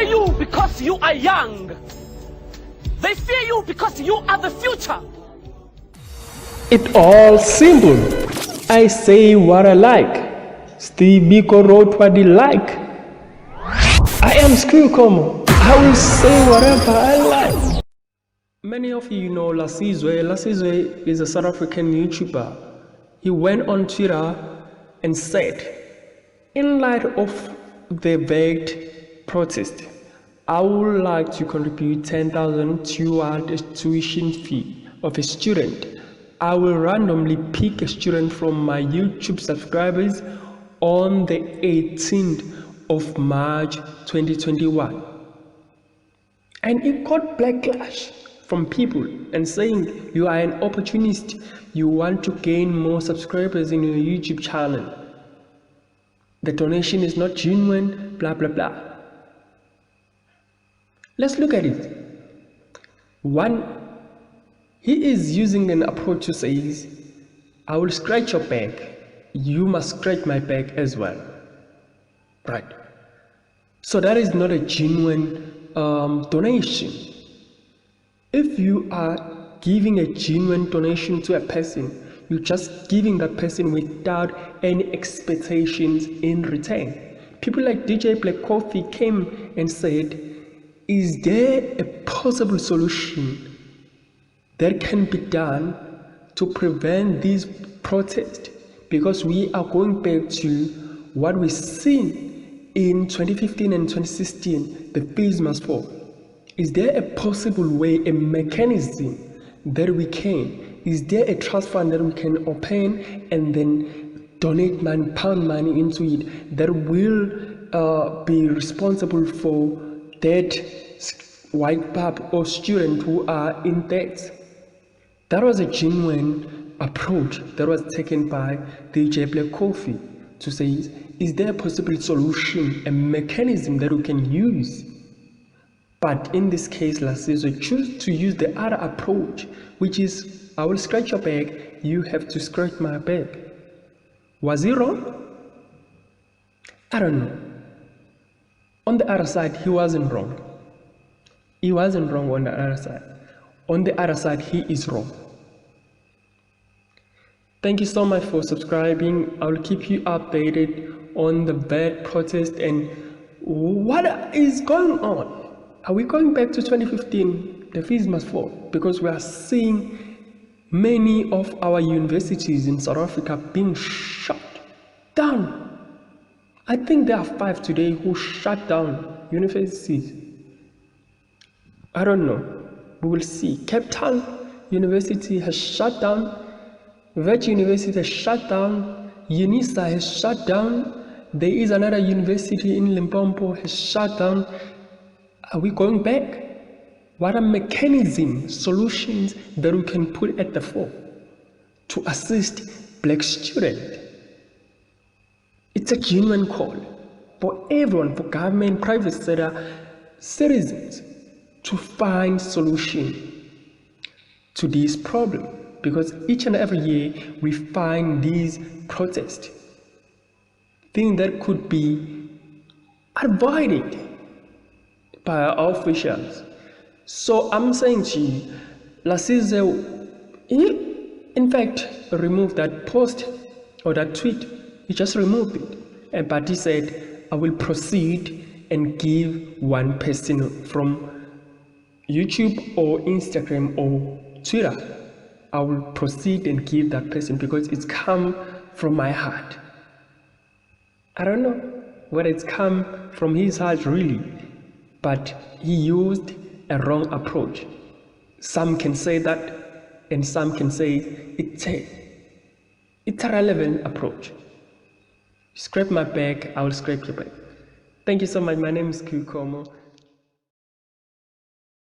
you because you are young. They fear you because you are the future. It all simple. I say what I like. Steve Biko wrote what he like. I am Skillcomer. I will say whatever I like. Many of you know Lasizwe. Lasizwe is a South African YouTuber. He went on Twitter and said, in light of the Wits Protest, I would like to contribute 10,000 toward the tuition fee of a student. I will randomly pick a student from my YouTube subscribers on the 18th of March 2021. And it got backlash from people and saying you are an opportunist, you want to gain more subscribers in your YouTube channel. The donation is not genuine, blah blah blah. Let's look at it. One, he is using an approach to say, I will scratch your back, you must scratch my back as well. Right. So that is not a genuine donation. If you are giving a genuine donation to a person, you're just giving that person without any expectations in return. People like DJ Black Coffee came and said, is there a possible solution that can be done to prevent these protests? Because we are going back to what we've seen in 2015 and 2016, the fees must fall. Is there a possible way, a mechanism that we can, is there a trust fund that we can open and then donate money, pound money into it that will be responsible for that white pub or student who are in debt? That was a genuine approach that was taken by DJ Black Coffee to say, is there a possible solution, a mechanism that we can use? But in this case, Lasizwe choose to use the other approach, which is, I will scratch your back, you have to scratch my back. Was he wrong? I don't know. On the other side, he wasn't wrong. He wasn't wrong on the other side. On the other side, he is wrong. Thank you so much for subscribing. I will keep you updated on the Wits Protest and what is going on. Are we going back to 2015? The fees must fall, because we are seeing many of our universities in South Africa being shut down. I think there are 5 today who shut down universities. I don't know. We will see. Cape Town University has shut down. Wits University has shut down. UNISA has shut down. There is another university in Limpopo has shut down. Are we going back? What are mechanisms, solutions that we can put at the fore to assist black students? It's a genuine call for everyone, for government, private sector, citizens, to find solution to this problem. Because each and every year we find these protests, things that could be avoided by our officials. So I'm saying to you, Lasizwe, in fact, removed that post or that tweet. He just removed it. But he said, I will proceed and give one person from YouTube or Instagram or Twitter. I will proceed and give that person because it's come from my heart. I don't know whether it's come from his heart really, but he used a wrong approach. Some can say that, and some can say it's a relevant approach. Scrape my back, I will scrape your back. Thank you so much. My name is Skillcomer.